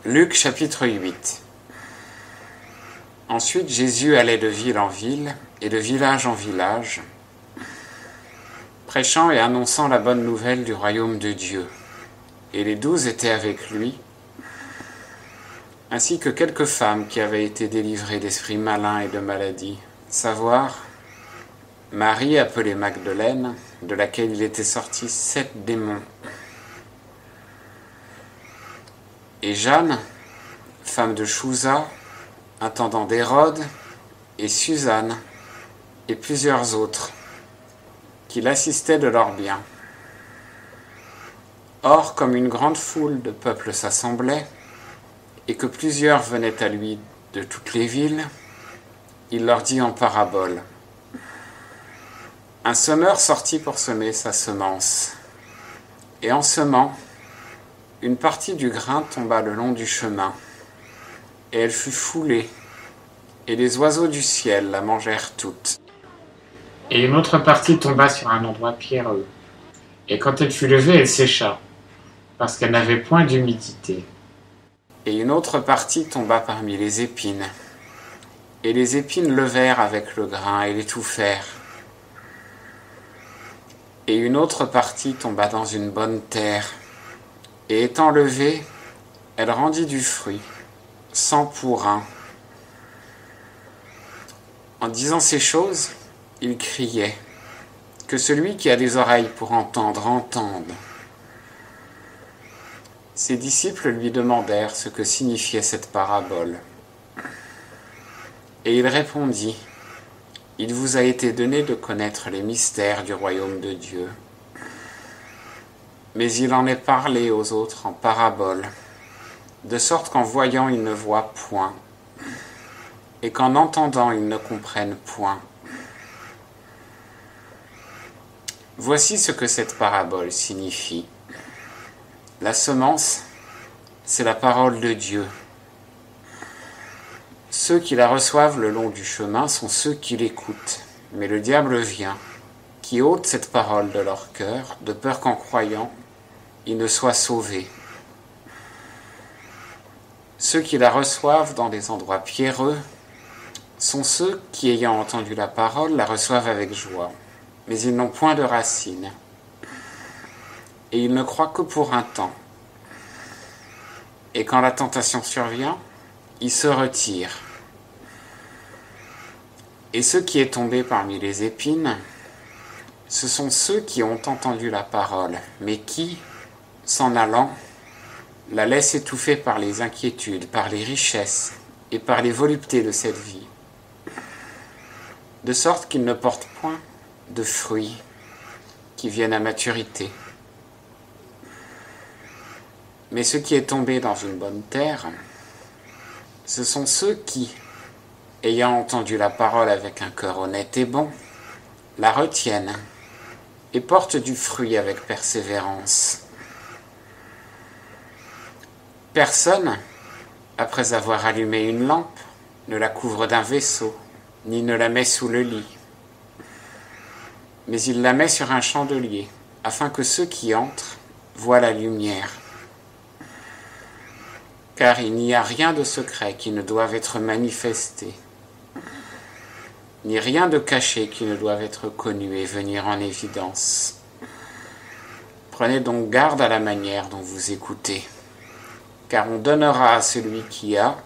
Luc chapitre 8. Ensuite Jésus allait de ville en ville et de village en village, prêchant et annonçant la bonne nouvelle du royaume de Dieu. Et les 12 étaient avec lui, ainsi que quelques femmes qui avaient été délivrées d'esprits malins et de maladies, savoir Marie appelée Magdeleine, de laquelle il était sorti 7 démons, et Jeanne, femme de Chouza, intendant d'Hérode, et Suzanne, et plusieurs autres, qui l'assistaient de leurs biens. Or, comme une grande foule de peuple s'assemblait, et que plusieurs venaient à lui de toutes les villes, il leur dit en parabole. Un semeur sortit pour semer sa semence, et en semant, une partie du grain tomba le long du chemin, et elle fut foulée, et les oiseaux du ciel la mangèrent toute. Et une autre partie tomba sur un endroit pierreux, et quand elle fut levée, elle sécha, parce qu'elle n'avait point d'humidité. Et une autre partie tomba parmi les épines, et les épines levèrent avec le grain et l'étouffèrent. Et une autre partie tomba dans une bonne terre, et étant levée, elle rendit du fruit, 100 pour 1. En disant ces choses, il criait, que celui qui a des oreilles pour entendre, entende. Ses disciples lui demandèrent ce que signifiait cette parabole. Et il répondit, il vous a été donné de connaître les mystères du royaume de Dieu. Mais il en est parlé aux autres en parabole, de sorte qu'en voyant ils ne voient point, et qu'en entendant ils ne comprennent point. Voici ce que cette parabole signifie. La semence, c'est la parole de Dieu. Ceux qui la reçoivent le long du chemin sont ceux qui l'écoutent, mais le diable vient, qui ôte cette parole de leur cœur, de peur qu'en croyant, ils ne soient sauvés. Ceux qui la reçoivent dans des endroits pierreux sont ceux qui, ayant entendu la parole, la reçoivent avec joie, mais ils n'ont point de racines, et ils ne croient que pour un temps. Et quand la tentation survient, ils se retirent. Et ce qui est tombé parmi les épines, ce sont ceux qui ont entendu la parole, mais qui, s'en allant, la laissent étouffer par les inquiétudes, par les richesses et par les voluptés de cette vie, de sorte qu'ils ne portent point de fruits qui viennent à maturité. Mais ce qui est tombé dans une bonne terre, ce sont ceux qui, ayant entendu la parole avec un cœur honnête et bon, la retiennent et portent du fruit avec persévérance. Personne, après avoir allumé une lampe, ne la couvre d'un vaisseau, ni ne la met sous le lit, mais il la met sur un chandelier, afin que ceux qui entrent voient la lumière. Car il n'y a rien de secret qui ne doive être manifesté, ni rien de caché qui ne doive être connu et venir en évidence. Prenez donc garde à la manière dont vous écoutez, car on donnera à celui qui a,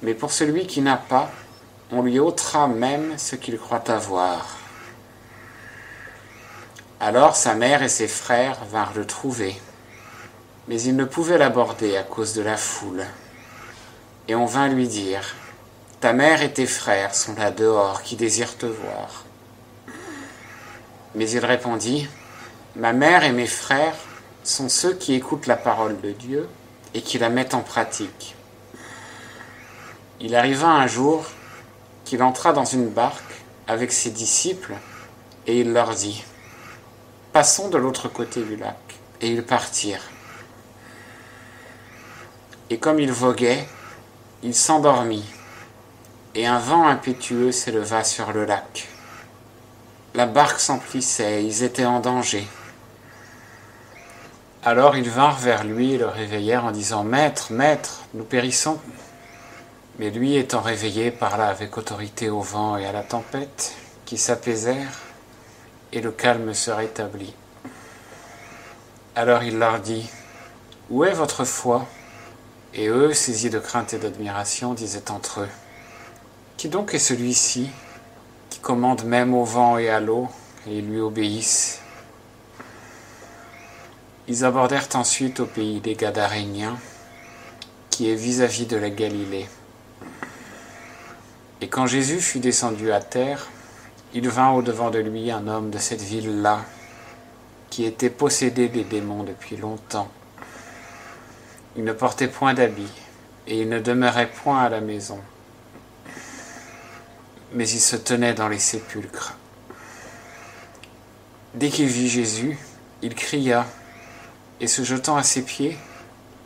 mais pour celui qui n'a pas, on lui ôtera même ce qu'il croit avoir. Alors sa mère et ses frères vinrent le trouver, mais ils ne pouvaient l'aborder à cause de la foule. Et on vint lui dire, « Ta mère et tes frères sont là dehors qui désirent te voir. » Mais il répondit, « Ma mère et mes frères sont ceux qui écoutent la parole de Dieu et qui la mettent en pratique. » Il arriva un jour qu'il entra dans une barque avec ses disciples et il leur dit, « Passons de l'autre côté du lac. » Et ils partirent. Et comme il voguait, il s'endormit, et un vent impétueux s'éleva sur le lac. La barque s'emplissait, ils étaient en danger. Alors ils vinrent vers lui et le réveillèrent en disant « Maître, Maître, nous périssons !» Mais lui, étant réveillé, parla avec autorité au vent et à la tempête, qui s'apaisèrent, et le calme se rétablit. Alors il leur dit « Où est votre foi ?» Et eux, saisis de crainte et d'admiration, disaient entre eux « Qui donc est celui-ci qui commande même au vent et à l'eau, et ils lui obéissent ?» Ils abordèrent ensuite au pays des Gadaréniens, qui est vis-à-vis de la Galilée. Et quand Jésus fut descendu à terre, il vint au-devant de lui un homme de cette ville-là, qui était possédé des démons depuis longtemps. Il ne portait point d'habit, et il ne demeurait point à la maison, mais il se tenait dans les sépulcres. Dès qu'il vit Jésus, il cria, et se jetant à ses pieds,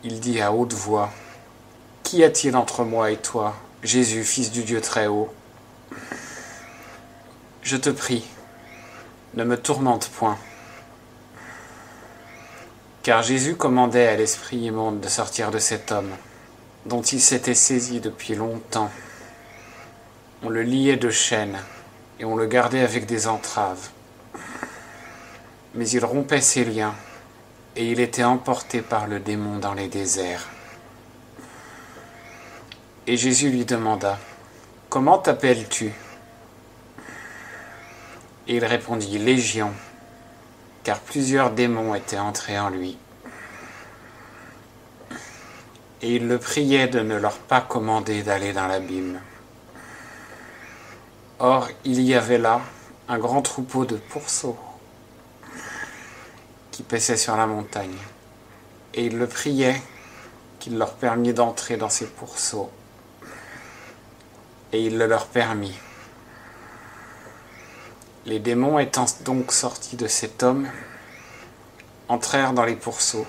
il dit à haute voix, « Qu'y a-t-il entre moi et toi, Jésus, fils du Dieu très haut ? Je te prie, ne me tourmente point. » Car Jésus commandait à l'esprit immonde de sortir de cet homme, dont il s'était saisi depuis longtemps. On le liait de chaînes, et on le gardait avec des entraves. Mais il rompait ses liens, et il était emporté par le démon dans les déserts. Et Jésus lui demanda, « Comment t'appelles-tu » Et il répondit, « Légion », car plusieurs démons étaient entrés en lui. Et il le priait de ne leur pas commander d'aller dans l'abîme. Or, il y avait là un grand troupeau de pourceaux qui paissaient sur la montagne. Et il le priait qu'il leur permît d'entrer dans ces pourceaux. Et il le leur permit. Les démons étant donc sortis de cet homme, entrèrent dans les pourceaux,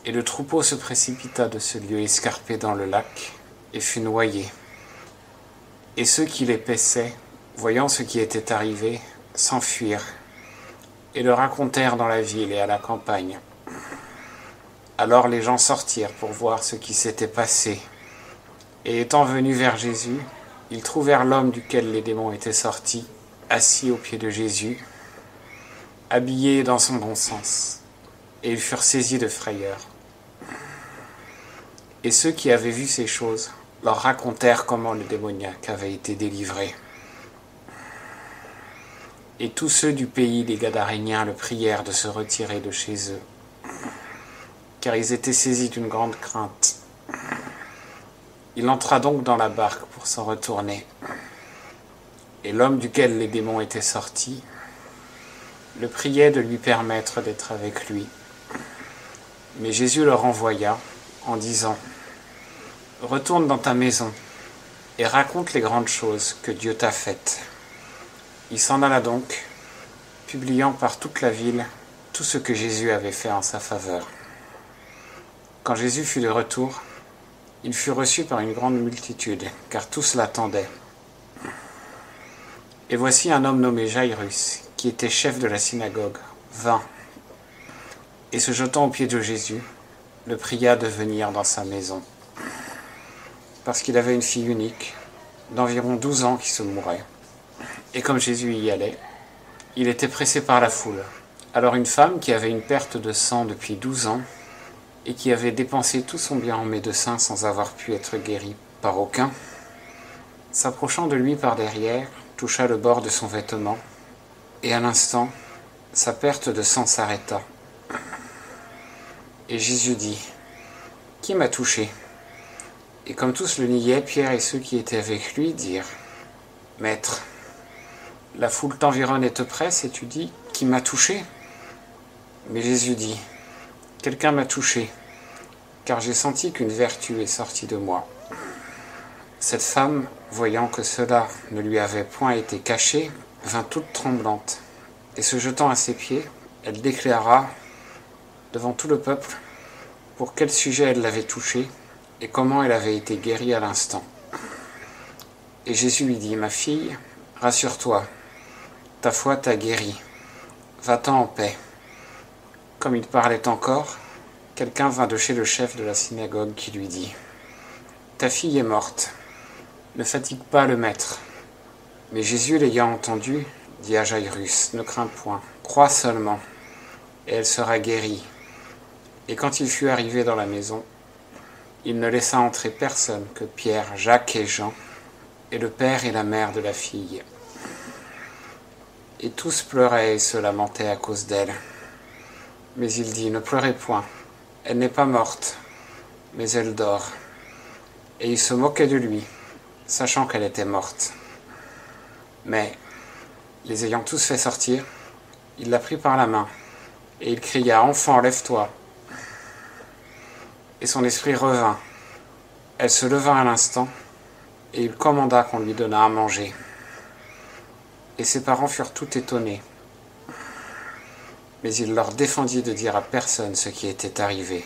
et le troupeau se précipita de ce lieu escarpé dans le lac, et fut noyé. Et ceux qui les paissaient, voyant ce qui était arrivé, s'enfuirent, et le racontèrent dans la ville et à la campagne. Alors les gens sortirent pour voir ce qui s'était passé, et étant venus vers Jésus, ils trouvèrent l'homme duquel les démons étaient sortis, assis aux pieds de Jésus, habillé dans son bon sens, et ils furent saisis de frayeur. Et ceux qui avaient vu ces choses leur racontèrent comment le démoniaque avait été délivré. Et tous ceux du pays des Gadaréniens le prièrent de se retirer de chez eux, car ils étaient saisis d'une grande crainte. Il entra donc dans la barque pour s'en retourner. Et l'homme duquel les démons étaient sortis le priait de lui permettre d'être avec lui. Mais Jésus le renvoya en disant « Retourne dans ta maison et raconte les grandes choses que Dieu t'a faites. » Il s'en alla donc, publiant par toute la ville tout ce que Jésus avait fait en sa faveur. Quand Jésus fut de retour, il fut reçu par une grande multitude, car tous l'attendaient. Et voici un homme nommé Jairus, qui était chef de la synagogue, vint, et se jetant aux pieds de Jésus, le pria de venir dans sa maison, parce qu'il avait une fille unique, d'environ 12 ans, qui se mourait. Et comme Jésus y allait, il était pressé par la foule. Alors une femme qui avait une perte de sang depuis 12 ans, et qui avait dépensé tout son bien en médecins sans avoir pu être guérie par aucun, s'approchant de lui par derrière, toucha le bord de son vêtement, et à l'instant, sa perte de sang s'arrêta. Et Jésus dit, « Qui m'a touché ?» Et comme tous le niaient, Pierre et ceux qui étaient avec lui dirent, « Maître, la foule t'environne et te presse, et tu dis, « Qui m'a touché ?» Mais Jésus dit, « Quelqu'un m'a touché, car j'ai senti qu'une vertu est sortie de moi. » Cette femme, voyant que cela ne lui avait point été caché, vint toute tremblante, et se jetant à ses pieds, elle déclara devant tout le peuple pour quel sujet elle l'avait touché et comment elle avait été guérie à l'instant. Et Jésus lui dit, « Ma fille, rassure-toi, ta foi t'a guérie, va-t'en en paix. » Comme il parlait encore, quelqu'un vint de chez le chef de la synagogue qui lui dit : « Ta fille est morte, ne fatigue pas le maître. » Mais Jésus, l'ayant entendu, dit à Jairus : « Ne crains point, crois seulement, et elle sera guérie. » Et quand il fut arrivé dans la maison, il ne laissa entrer personne que Pierre, Jacques et Jean, et le père et la mère de la fille. Et tous pleuraient et se lamentaient à cause d'elle. Mais il dit : « Ne pleurez point, elle n'est pas morte, mais elle dort. » Et ils se moquaient de lui, sachant qu'elle était morte. Mais, les ayant tous fait sortir, il la prit par la main, et il cria : « Enfant, lève-toi !» Et son esprit revint. Elle se leva à l'instant, et il commanda qu'on lui donnât à manger. Et ses parents furent tout étonnés. Mais il leur défendit de dire à personne ce qui était arrivé.